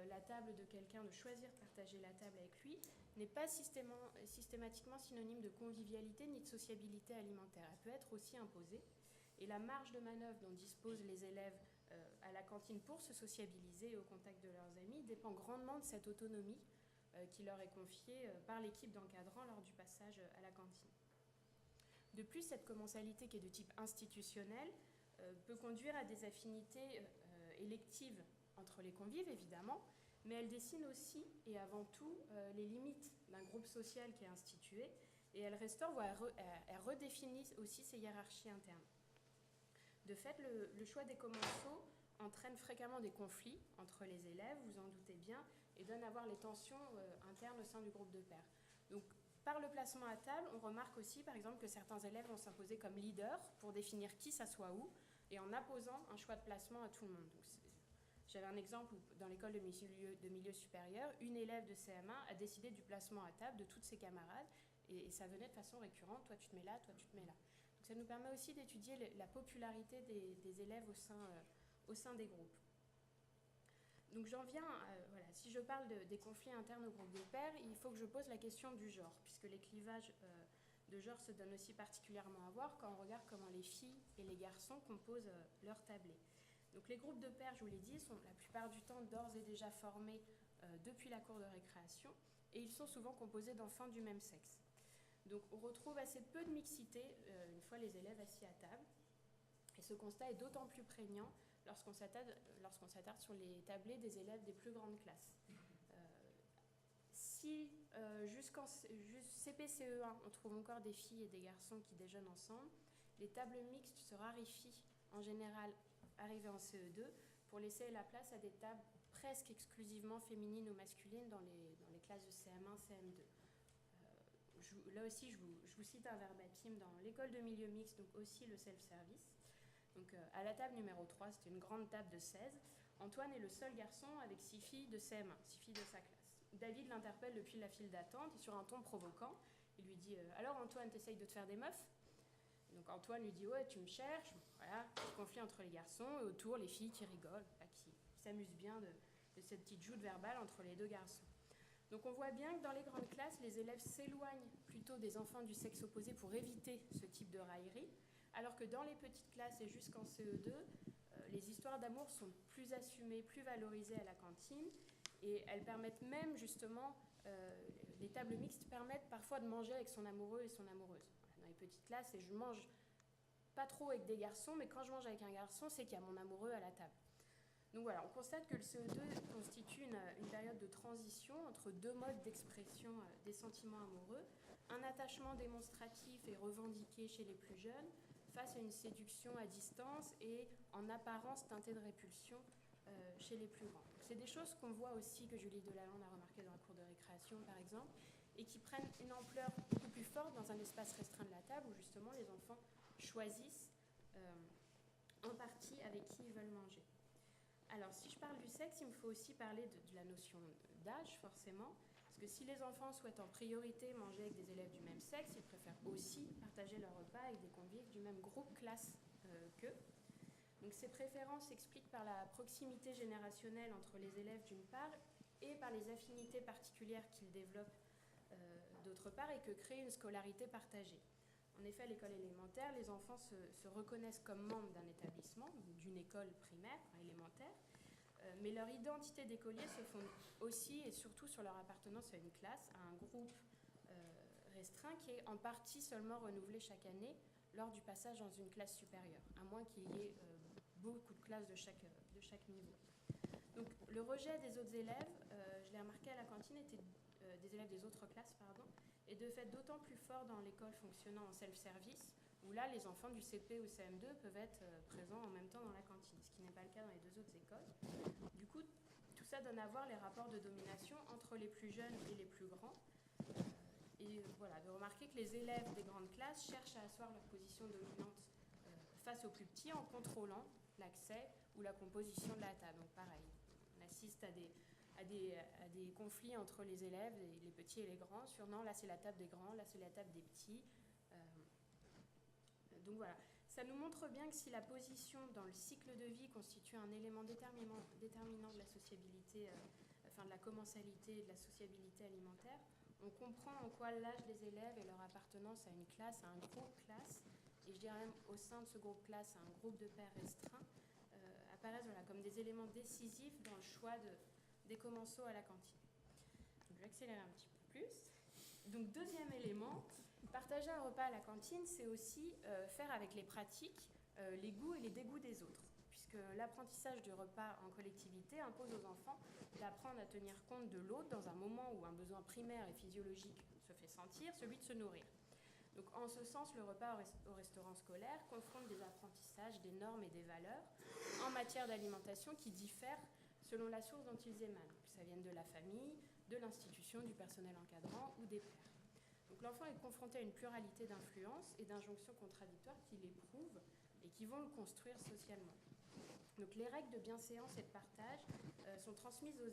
la table de quelqu'un, de choisir de partager la table avec lui, n'est pas systématiquement synonyme de convivialité ni de sociabilité alimentaire. Elle peut être aussi imposée. Et la marge de manœuvre dont disposent les élèves à la cantine pour se sociabiliser et au contact de leurs amis dépend grandement de cette autonomie qui leur est confiée par l'équipe d'encadrants lors du passage à la cantine. De plus, cette commensalité qui est de type institutionnel peut conduire à des affinités électives entre les convives, évidemment, mais elle dessine aussi et avant tout les limites d'un groupe social qui est institué, et elle restaure, voire elle redéfinit aussi ses hiérarchies internes. De fait, le choix des commensaux entraîne fréquemment des conflits entre les élèves, vous en doutez bien, et donne à voir les tensions internes au sein du groupe de pairs. Donc, par le placement à table, on remarque aussi, par exemple, que certains élèves vont s'imposer comme leaders pour définir qui s'assoit où, et en imposant un choix de placement à tout le monde. J'avais un exemple où, dans l'école de milieu supérieur, une élève de CM1 a décidé du placement à table de toutes ses camarades, et ça venait de façon récurrente, toi tu te mets là, toi tu te mets là. Donc ça nous permet aussi d'étudier la popularité des élèves au sein des groupes. Donc j'en viens, voilà, si je parle des conflits internes au groupe de pairs, il faut que je pose la question du genre, puisque les clivages de genre se donnent aussi particulièrement à voir quand on regarde comment les filles et les garçons composent leur tablé. Donc les groupes de pairs, je vous l'ai dit, sont la plupart du temps d'ores et déjà formés depuis la cour de récréation, et ils sont souvent composés d'enfants du même sexe. Donc on retrouve assez peu de mixité une fois les élèves assis à table, et ce constat est d'autant plus prégnant lorsqu'on s'attarde sur les tablés des élèves des plus grandes classes. Si jusqu'en CP-CE1, on trouve encore des filles et des garçons qui déjeunent ensemble, les tables mixtes se raréfient en général arrivées en CE2 pour laisser la place à des tables presque exclusivement féminines ou masculines dans les classes de CM1, CM2. Là aussi, je vous cite un verbatim dans l'école de milieu mixte, donc aussi le self-service. Donc à la table numéro 3, c'était une grande table de 16. Antoine est le seul garçon avec 6 filles de CM1, 6 filles de sa classe. David l'interpelle depuis la file d'attente et sur un ton provoquant, il lui dit « Alors Antoine, t'essayes de te faire des meufs ?» Donc Antoine lui dit « Ouais, tu me cherches ?» Voilà, petit conflit entre les garçons et autour les filles qui rigolent, qui s'amusent bien de cette petite joute verbale entre les deux garçons. Donc on voit bien que dans les grandes classes, les élèves s'éloignent plutôt des enfants du sexe opposé pour éviter ce type de raillerie, alors que dans les petites classes et jusqu'en CE2, les histoires d'amour sont plus assumées, plus valorisées à la cantine, et elles permettent même justement, les tables mixtes permettent parfois de manger avec son amoureux et son amoureuse. Voilà, dans les petites classes, et je mange pas trop avec des garçons, mais quand je mange avec un garçon, c'est qu'il y a mon amoureux à la table. Donc voilà, on constate que le CE2 constitue une période de transition entre deux modes d'expression des sentiments amoureux, un attachement démonstratif et revendiqué chez les plus jeunes, face à une séduction à distance et en apparence teintée de répulsion chez les plus grands. C'est des choses qu'on voit aussi, que Julie Delalande a remarqué dans la cour de récréation par exemple, et qui prennent une ampleur beaucoup plus forte dans un espace restreint de la table où justement les enfants choisissent en partie avec qui ils veulent manger. Alors si je parle du sexe, il me faut aussi parler de la notion d'âge forcément, parce que si les enfants souhaitent en priorité manger avec des élèves du même sexe, ils préfèrent aussi partager leur repas avec des convives du même groupe classe qu'eux. Donc ces préférences s'expliquent par la proximité générationnelle entre les élèves d'une part et par les affinités particulières qu'ils développent d'autre part et que crée une scolarité partagée. En effet, à l'école élémentaire, les enfants se reconnaissent comme membres d'un établissement, d'une école primaire, élémentaire, mais leur identité d'écolier se fonde aussi et surtout sur leur appartenance à une classe, à un groupe restreint qui est en partie seulement renouvelé chaque année lors du passage dans une classe supérieure, à moins qu'il y ait beaucoup de classes de chaque niveau. Donc le rejet des autres élèves, je l'ai remarqué à la cantine, était des élèves des autres classes, et de fait d'autant plus fort dans l'école fonctionnant en self-service, où là, les enfants du CP ou CM2 peuvent être présents en même temps dans la cantine, ce qui n'est pas le cas dans les 2 autres écoles. Du coup, tout ça donne à voir les rapports de domination entre les plus jeunes et les plus grands. Et voilà, de remarquer que les élèves des grandes classes cherchent à asseoir leur position dominante face aux plus petits en contrôlant l'accès ou la composition de la table. Donc pareil, on assiste à des conflits entre les élèves, les petits et les grands, sur non, là c'est la table des grands, là c'est la table des petits. Donc voilà, ça nous montre bien que si la position dans le cycle de vie constitue un élément déterminant de la sociabilité, de la commensalité et de la sociabilité alimentaire, on comprend en quoi l'âge des élèves et leur appartenance à une classe, à un groupe classe, et je dirais même au sein de ce groupe classe, à un groupe de pairs restreint, apparaissent comme des éléments décisifs dans le choix des commensaux à la cantine. Donc, je vais accélérer un petit peu plus. Donc, deuxième élément, partager un repas à la cantine, c'est aussi faire avec les pratiques les goûts et les dégoûts des autres, puisque l'apprentissage du repas en collectivité impose aux enfants d'apprendre à tenir compte de l'autre dans un moment où un besoin primaire et physiologique se fait sentir, celui de se nourrir. Donc, en ce sens, le repas au restaurant scolaire confronte des apprentissages, des normes et des valeurs en matière d'alimentation qui diffèrent selon la source dont ils émanent, que ça vienne de la famille, de l'institution, du personnel encadrant ou des pairs. Donc l'enfant est confronté à une pluralité d'influences et d'injonctions contradictoires qui l'éprouvent et qui vont le construire socialement. Donc les règles de bienséance et de partage sont transmises aux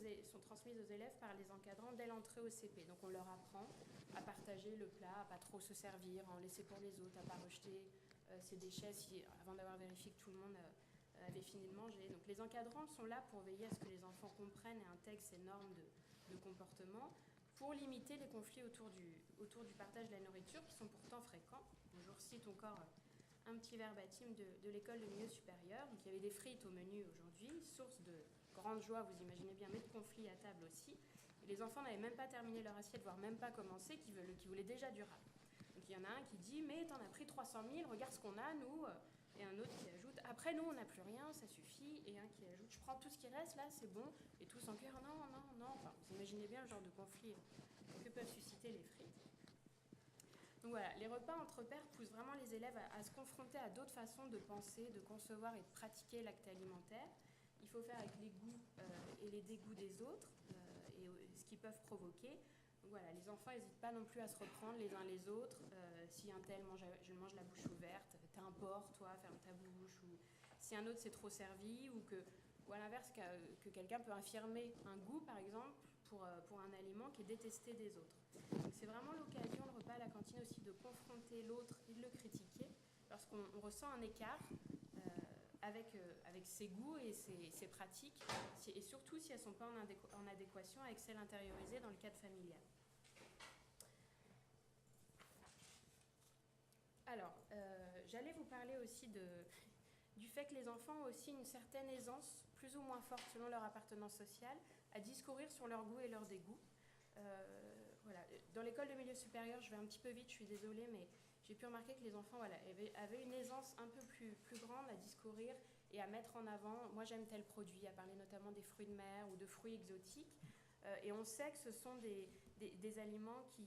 élèves par les encadrants dès l'entrée au CP. Donc on leur apprend à partager le plat, à pas trop se servir, à en laisser pour les autres, à pas rejeter ses déchets avant d'avoir vérifié que tout le monde avait fini de manger. Donc les encadrants sont là pour veiller à ce que les enfants comprennent et intègrent ces normes de comportement, pour limiter les conflits autour du partage de la nourriture, qui sont pourtant fréquents. Je vous recite encore un petit verbatim de l'école de milieu supérieur. Donc, il y avait des frites au menu aujourd'hui, source de grande joie, vous imaginez bien, mais de conflits à table aussi. Et les enfants n'avaient même pas terminé leur assiette, voire même pas commencé, qui voulaient déjà du rap. Donc il y en a un qui dit « mais t'en as pris 300 000, regarde ce qu'on a, nous ». Et un autre qui ajoute « après, nous, on n'a plus rien, ça suffit ». Et un qui ajoute « je prends tout ce qui reste, là, c'est bon ». Et tous en cœur « non, non, non ». Enfin, vous imaginez bien le genre de conflit que peuvent susciter les frites. Donc voilà, les repas entre pairs poussent vraiment les élèves à se confronter à d'autres façons de penser, de concevoir et de pratiquer l'acte alimentaire. Il faut faire avec les goûts et les dégoûts des autres et ce qu'ils peuvent provoquer. Donc voilà, les enfants n'hésitent pas non plus à se reprendre les uns les autres. Si un tel mange la bouche ouverte, t'as un porc, toi, ferme ta bouche. Ou si un autre s'est trop servi, ou à l'inverse, que quelqu'un peut affirmer un goût, par exemple, pour un aliment qui est détesté des autres. Donc c'est vraiment l'occasion, le repas à la cantine aussi, de confronter l'autre et de le critiquer lorsqu'on ressent un écart avec ses goûts et ses pratiques, et surtout si elles ne sont pas en adéquation avec celles intériorisées dans le cadre familial. Alors, j'allais vous parler aussi du fait que les enfants ont aussi une certaine aisance, plus ou moins forte selon leur appartenance sociale, à discourir sur leurs goûts et leurs dégoûts. Voilà. Dans l'école de milieu supérieur, je vais un petit peu vite, je suis désolée, mais j'ai pu remarquer que les enfants avaient une aisance un peu plus grande à discourir et à mettre en avant, moi j'aime tel produit, à parler notamment des fruits de mer ou de fruits exotiques. Et on sait que ce sont des aliments qui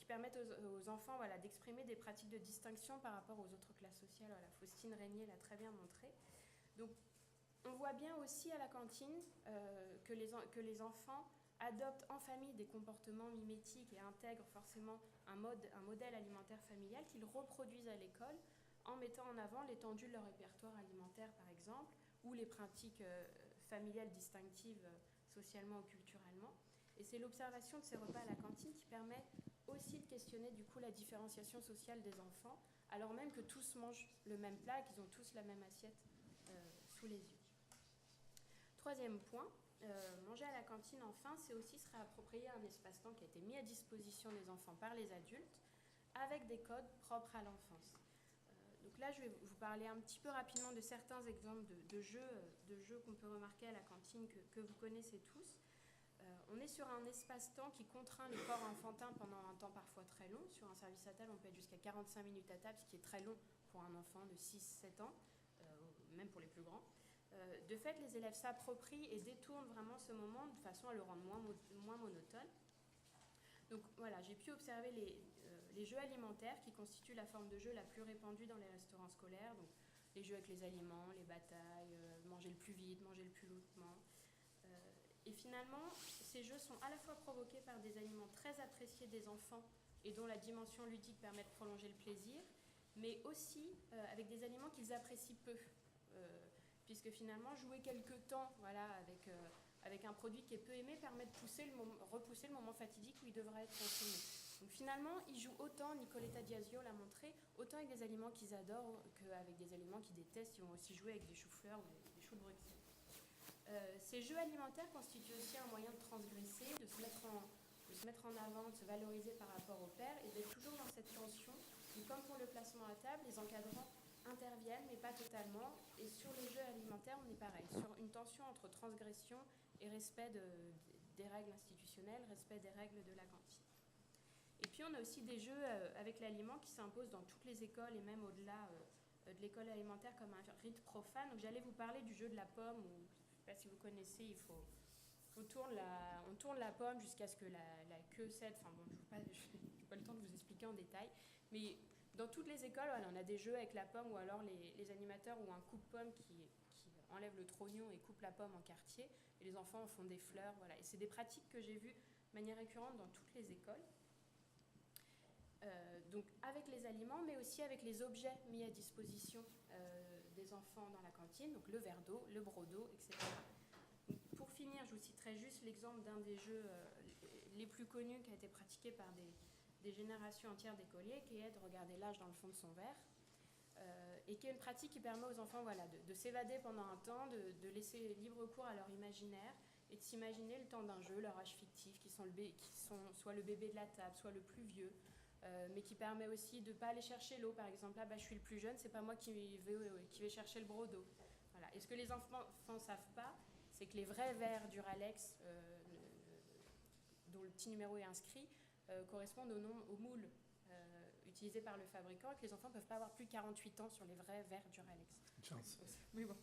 permettent aux enfants d'exprimer des pratiques de distinction par rapport aux autres classes sociales. Voilà, Faustine Régnier l'a très bien montré. Donc, on voit bien aussi à la cantine que les enfants adoptent en famille des comportements mimétiques et intègrent forcément un modèle alimentaire familial qu'ils reproduisent à l'école en mettant en avant l'étendue de leur répertoire alimentaire, par exemple, ou les pratiques familiales distinctives socialement ou culturellement. Et c'est l'observation de ces repas à la cantine qui permet aussi de questionner du coup la différenciation sociale des enfants, alors même que tous mangent le même plat et qu'ils ont tous la même assiette sous les yeux. Troisième point, manger à la cantine, enfin, c'est aussi se réapproprier un espace-temps qui a été mis à disposition des enfants par les adultes, avec des codes propres à l'enfance. Donc là, je vais vous parler un petit peu rapidement de certains exemples de jeux qu'on peut remarquer à la cantine que vous connaissez tous. On est sur un espace-temps qui contraint les corps enfantins pendant un temps parfois très long. Sur un service à table, on peut être jusqu'à 45 minutes à table, ce qui est très long pour un enfant de 6-7 ans, même pour les plus grands. De fait, les élèves s'approprient et détournent vraiment ce moment de façon à le rendre moins monotone. Donc voilà, j'ai pu observer les jeux alimentaires qui constituent la forme de jeu la plus répandue dans les restaurants scolaires. Donc, les jeux avec les aliments, les batailles, manger le plus vite, manger le plus lentement. Et finalement, ces jeux sont à la fois provoqués par des aliments très appréciés des enfants et dont la dimension ludique permet de prolonger le plaisir, mais aussi avec des aliments qu'ils apprécient peu. Puisque finalement, jouer quelques temps avec un produit qui est peu aimé permet de repousser le moment fatidique où il devra être consommé. Donc finalement, ils jouent autant, Nicoletta Diasio l'a montré, autant avec des aliments qu'ils adorent qu'avec des aliments qu'ils détestent. Ils vont aussi jouer avec des choux-fleurs ou des choux de Bruxelles. Ces jeux alimentaires constituent aussi un moyen de transgresser, de se mettre en avant, de se valoriser par rapport au père et d'être toujours dans cette tension où, comme pour le placement à table, les encadrants interviennent, mais pas totalement. Et sur les jeux alimentaires, on est pareil, sur une tension entre transgression et respect des règles institutionnelles, respect des règles de la cantine. Et puis on a aussi des jeux avec l'aliment qui s'imposent dans toutes les écoles et même au-delà de l'école alimentaire comme un rite profane. Donc j'allais vous parler du jeu de la pomme, où, je ne sais pas si vous connaissez, on tourne la pomme jusqu'à ce que la queue cède. Enfin bon, je n'ai pas le temps de vous expliquer en détail, mais dans toutes les écoles, voilà, on a des jeux avec la pomme ou alors les animateurs ont un coupe-pomme qui enlève le trognon et coupe la pomme en quartier. Et les enfants en font des fleurs. Voilà. Et c'est des pratiques que j'ai vues de manière récurrente dans toutes les écoles. Donc avec les aliments, mais aussi avec les objets mis à disposition des enfants dans la cantine, donc le verre d'eau, le broc d'eau, etc. Donc, pour finir, je vous citerai juste l'exemple d'un des jeux les plus connus qui a été pratiqué par des générations entières d'écoliers, qui est de regarder l'âge dans le fond de son verre, et qui est une pratique qui permet aux enfants de s'évader pendant un temps, de laisser libre cours à leur imaginaire, et de s'imaginer le temps d'un jeu, leur âge fictif, qui sont soit le bébé de la table, soit le plus vieux, mais qui permet aussi de ne pas aller chercher l'eau. Par exemple, là, je suis le plus jeune, c'est pas moi qui vais chercher le broc d'eau. Voilà. Et ce que les enfants ne savent pas, c'est que les vrais verres Duralex, dont le petit numéro est inscrit, correspondent au moule utilisé par le fabricant, et que les enfants ne peuvent pas avoir plus de 48 ans sur les vrais verres Duralex. Chance. Mais bon.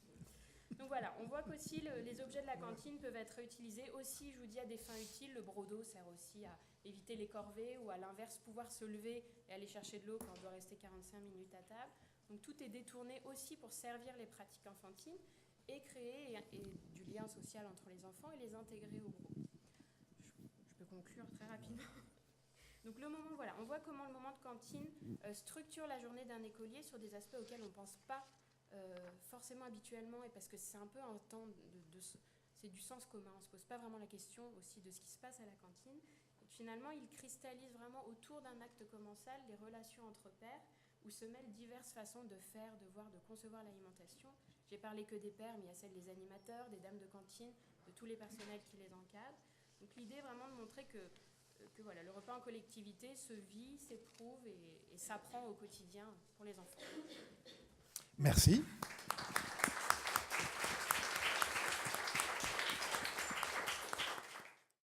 Donc voilà, on voit qu'aussi les objets de la cantine peuvent être réutilisés aussi, je vous dis, à des fins utiles. Le broc d'eau sert aussi à éviter les corvées ou à l'inverse, pouvoir se lever et aller chercher de l'eau quand on doit rester 45 minutes à table. Donc tout est détourné aussi pour servir les pratiques enfantines et créer du lien social entre les enfants et les intégrer au groupe. Je peux conclure très rapidement. Donc on voit comment le moment de cantine structure la journée d'un écolier sur des aspects auxquels on ne pense pas forcément habituellement, et parce que c'est un peu un temps c'est du sens commun, on ne se pose pas vraiment la question aussi de ce qui se passe à la cantine. Et finalement, il cristallise vraiment autour d'un acte commensal les relations entre pairs, où se mêlent diverses façons de faire, de voir, de concevoir l'alimentation. J'ai parlé que des pairs, mais il y a celle des animateurs, des dames de cantine, de tous les personnels qui les encadrent. Donc l'idée est vraiment de montrer que voilà, le repas en collectivité se vit, s'éprouve et s'apprend au quotidien pour les enfants. Merci.